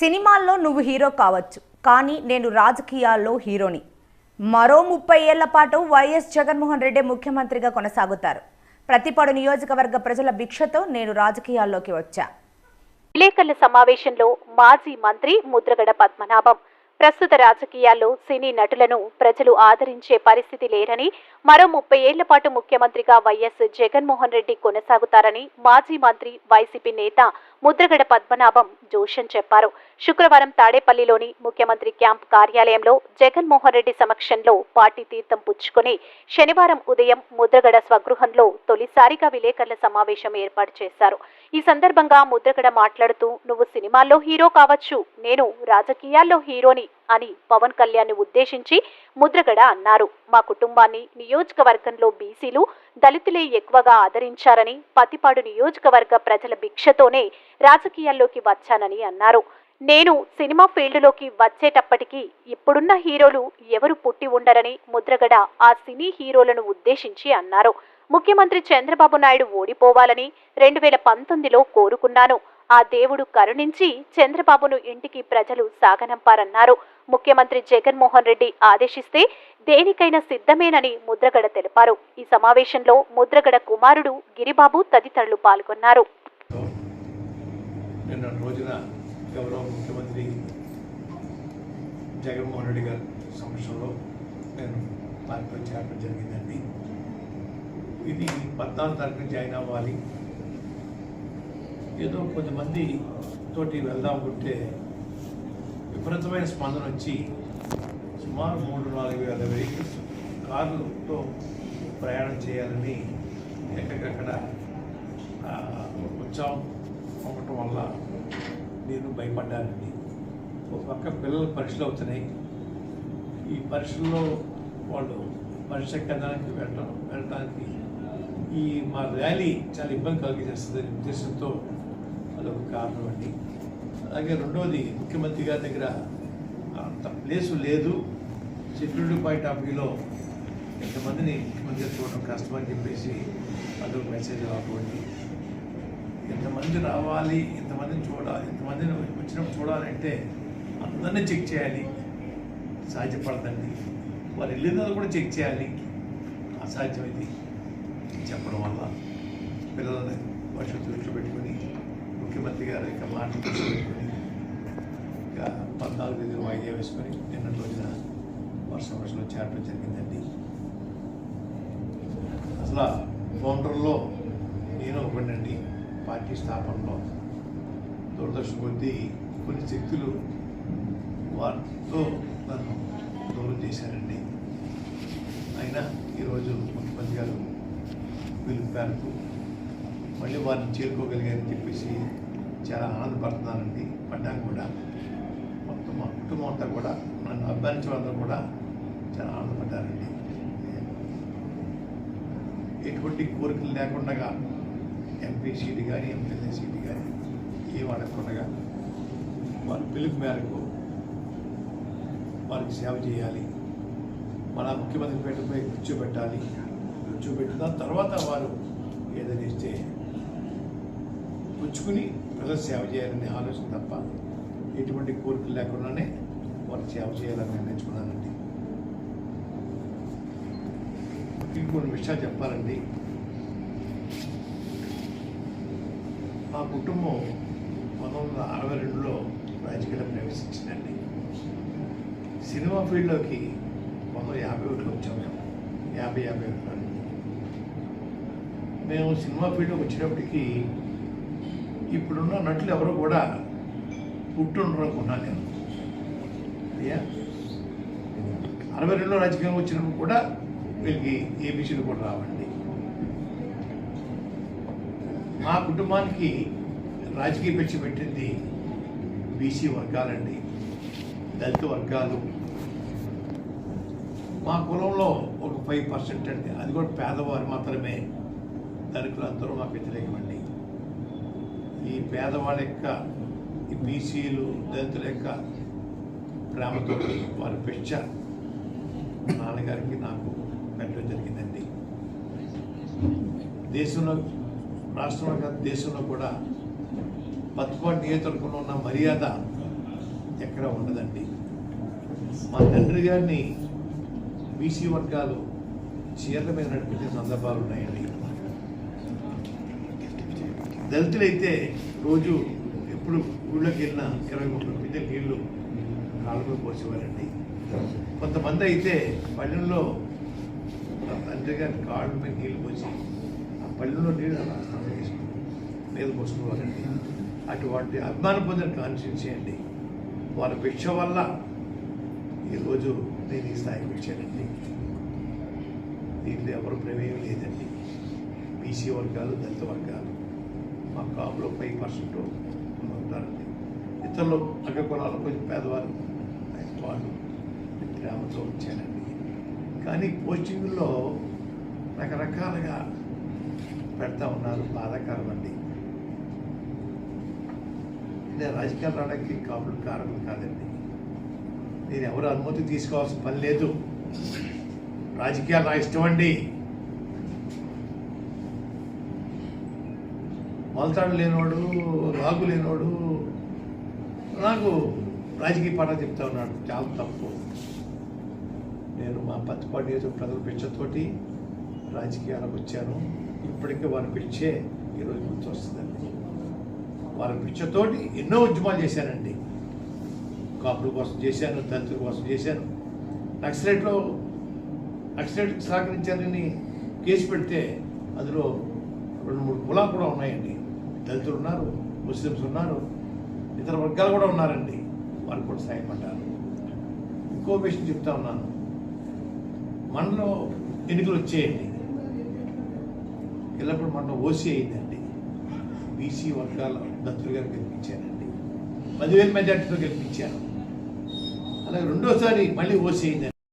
సినిమాల్లో నువ్వు హీరో కావచ్చు, కానీ నేను రాజకీయాల్లో హీరోని. మరో 30 ఏళ్ల పాటు వైఎస్ జగన్మోహన్ రెడ్డి ముఖ్యమంత్రిగా కొనసాగుతారు. ప్రతిపాడు నియోజకవర్గ ప్రజల భిక్షతో నేను రాజకీయాల్లోకి వచ్చా. విలేకరుల సమావేశంలో మాజీ మంత్రి ముద్రగడ పద్మనాభం ప్రస్తుత రాజకీయాల్లో సినీ నటులను ప్రజలు ఆదరించే పరిస్థితి లేరని, మరో 30 ఏళ్ల పాటు ముఖ్యమంత్రిగా వైఎస్ జగన్మోహన్ రెడ్డి కొనసాగుతారని మాజీ మంత్రి వైసీపీ నేత ముద్రగడ పద్మనాభం జోషన్ చెప్పారు. శుక్రవారం తాడేపల్లిలోని ముఖ్యమంత్రి క్యాంప్ కార్యాలయంలో జగన్మోహన్ రెడ్డి సమక్షంలో పార్టీ తీర్థం పుచ్చుకొని శనివారం ఉదయం ముద్రగడ స్వగృహంలో తొలిసారిగా విలేకరుల సమావేశం ఏర్పాటు చేశారు. ఈ సందర్భంగా ముద్రగడ మాట్లాడుతూ, నువ్వు సినిమాల్లో హీరో కావచ్చు, నేను రాజకీయాల్లో హీరోని అని పవన్ కళ్యాణ్ ని ఉద్దేశించి ముద్రగడ అన్నారు. మా కుటుంబాన్ని నియోజకవర్గంలో బీసీలు, దళితులే ఎక్కువగా ఆదరించారని, పతిపాడు నియోజకవర్గ ప్రజల భిక్షతోనే రాజకీయాల్లోకి వచ్చానని అన్నారు. నేను సినిమా ఫీల్డ్లోకి వచ్చేటప్పటికీ ఇప్పుడున్న హీరోలు ఎవరు పుట్టి ఉండరని ముద్రగడ ఆ సినీ హీరోలను ఉద్దేశించి అన్నారు. ముఖ్యమంత్రి చంద్రబాబు నాయుడు ఓడిపోవాలని 2019లో కోరుకున్నాను. ఆ దేవుడు కరుణించి చంద్రబాబును ఇంటికి ప్రజలు సాగనంపారన్నారు. ముఖ్యమంత్రి జగన్మోహన్ రెడ్డి ఆదేశిస్తే దేనికైనా సిద్ధమేనని ముద్రగడ తెలిపారు. ఈ సమావేశంలో ముద్రగడ కుమారుడు గిరిబాబు తదితరులు పాల్గొన్నారు. గౌరవ ముఖ్యమంత్రి జగన్మోహన్ రెడ్డి గారి సమక్షంలో నేను పార్టీలో చేరడం జరిగిందండి. ఇది 14 తారీఖున జాయిన్ అవ్వాలి. ఏదో కొంతమంది తోటి వెళ్దాం అనుకుంటే విపరీతమైన స్పందన వచ్చి సుమారు 3-4 వేల వెహికల్స్ కార్లతో ప్రయాణం చేయాలని ఎక్కడికక్కడ ఉత్సాహం అవ్వటం వల్ల నేను భయపడ్డానండి. ఒక పక్క పిల్లలు పరీక్షలు అవుతున్నాయి. ఈ పరీక్షల్లో వాళ్ళు పరీక్ష కేంద్రానికి వెళ్ళడానికి ఈ మా ర్యాలీ చాలా ఇబ్బంది కలిగజేస్తుందనే ఉద్దేశంతో అదొక కారణం అండి. అలాగే రెండవది, ముఖ్యమంత్రి గారి దగ్గర అంత ప్లేసు లేదు. సెక్యూరిటీ పాయింట్ ఆఫ్ వ్యూలో ఎంతమందిని ముఖ్యమంత్రి చూడడం కష్టమని చెప్పేసి అదొక మెసేజ్ రాకపోయింది. ఎంతమంది రావాలి, ఎంతమందిని చూడాలి, ఎంతమందిని వచ్చినప్పుడు చూడాలంటే అందరినీ చెక్ చేయాలి, సాధ్యపడదండి. వారు వెళ్ళినది కూడా చెక్ చేయాలి, అసాధ్యం ఇది చెప్పడం వల్ల పిల్లలని భవిష్యత్తు దృష్టిలో పెట్టుకుని ముఖ్యమంత్రి గారి యొక్క మాటలు దృష్టిలో పెట్టుకుని ఇంకా 14 తేదీన వాయిదా వేసుకొని నిన్నటి రోజున వర్షంలో చేరడం జరిగిందండి. అసలు ఫౌండర్లో నేను ఒకటండి. పార్టీ స్థాపనలో దురదృష్టం కొద్దీ కొన్ని శక్తులు వారితో నన్ను దూరం చేశారండి. అయినా ఈరోజు ముఖ్యమంత్రి గారు పిలుపు మేరకు మళ్ళీ వారిని చేరుకోగలిగారని చెప్పేసి చాలా ఆనందపడుతున్నానండి. పడ్డాను కూడా మొత్తం మా కుటుంబం అంతా కూడా, నన్ను అభిమానించే వాళ్ళంతా కూడా చాలా ఆనందపడ్డారండి. ఎటువంటి కోరికలు లేకుండా ఎంపీ సీటు కానీ ఎమ్మెల్యే సీటు కానీ ఏం అడగకుండా వారి పిలుపు మేరకు వారికి సేవ చేయాలి. మన ముఖ్యమంత్రి పీఠపై కూర్చోబెట్టిన తర్వాత వారు ఏదైనా ఇస్తే పుచ్చుకుని ప్రజలు సేవ చేయాలనే ఆలోచన తప్ప ఎటువంటి కోరికలు లేకుండానే వారు సేవ చేయాలని నిర్ణయించుకున్నానండి. ఇంకొన్ని విషయాలు చెప్పాలండి. మా కుటుంబం 1962లో రాజకీయాల్లో ప్రవేశించిందండి. సినిమా ఫీల్డ్లోకి 1951లో వచ్చాము. మేము 51 మేము సినిమా ఫీల్డ్లోకి వచ్చినప్పటికీ ఇప్పుడున్న నటులు ఎవరు కూడా పుట్టుండరు అనుకున్నాను నేను. 62లో రాజకీయం వచ్చినప్పుడు కూడా వీళ్ళకి ఏబీసీలు కూడా రావండి. మా కుటుంబానికి రాజకీయ భిక్ష పెట్టింది బీసీ వర్గాలండి, దళిత వర్గాలు. మా కులంలో ఒక 5% అండి, అది కూడా పేదవారు మాత్రమే. ధనికులు అందరూ మాకు వ్యతిరేకమండి. ఈ పేదవాళ్ళ యొక్క, ఈ బీసీలు దళితుల యొక్క ప్రేమతో వారి భిక్ష నాన్నగారికి నాకు పెట్టడం జరిగిందండి. దేశంలో, రాష్ట్రంలో కాదు దేశంలో కూడా పత్తిపాడు నియోజకవర్గంలో ఉన్న మర్యాద ఎక్కడ ఉండదండి. మా తండ్రి గారిని బీసీ వర్గాలు చీరల మీద నడిపించే సందర్భాలు ఉన్నాయండి. దళితులైతే రోజు ఎప్పుడు ఊళ్ళోకి వెళ్ళినా 20-30 బిందెల నీళ్లు కాళ్ళపై పోసేవారండి. కొంతమంది అయితే పల్లెల్లో తండ్రి గారి కాళ్ళ మీద నీళ్లు పోసి ఆ పల్లెల్లో నీళ్ళు అలా స్నానం చేసుకుని మీద పోసుకునేవారండి. అటువంటి అభిమానం పొందిన కాన్స్టిట్యూన్సీ అండి. వాళ్ళ భిక్ష వల్ల ఈరోజు నేను ఈ స్థాయికి వచ్చానండి. దీంట్లో ఎవరు ప్రమేయం లేదండి. బీసీ వర్గాలు, దళిత వర్గాలు మా కాపులో 5% ఉంటారండి. ఇతరులు అగ్ర కులాలు కొంచెం పేదవారు వాళ్ళు గ్రామంతో వచ్చానండి. కానీ పోస్టింగుల్లో రకరకాలుగా పెడతా ఉన్నారు. బాధాకరం అండి. నేను రాజకీయాలు రావడానికి కాపులు కారణం కాదండి. నేను ఎవరు అనుమతి తీసుకోవాల్సిన పని లేదు. రాజకీయాలు నా ఇష్టం అండి. మొలతాడు లేనివాడు, రాగు లేనివాడు నాకు రాజకీయ పాఠం చెప్తా ఉన్నాడు. చాలా తప్పు. నేను మా పత్తిపాటి నియోజక ప్రజల పిచ్చతోటి రాజకీయాలకు వచ్చాను. ఇప్పటికే వారి పిచ్చే ఈరోజు గుర్తొస్తుందండి. వారి పిచ్చతోటి ఎన్నో ఉద్యమాలు చేశానండి. కాపుల కోసం చేశాను, దళితుల కోసం చేశాను. నక్సలైట్కి సహకరించారని కేసు పెడితే అందులో 2-3 కులాలు కూడా ఉన్నాయండి. దళితులు ఉన్నారు, ముస్లిమ్స్ ఉన్నారు, ఇతర వర్గాలు కూడా ఉన్నారండి. వారు కూడా సహాయపడ్డారు. ఇంకో విషయం చెప్తా ఉన్నాను. మనలో ఎన్నికలు వచ్చేయండి. ఎల్లప్పుడు మనలో ఓసీ అయిందండి. బీసీ వర్గాల దళితులు గారు గెలిపించానండి. 10,000 మెజార్టీతో గెలిపించాను. అలాగే రెండోసారి మళ్ళీ ఓసీ అయిందండి.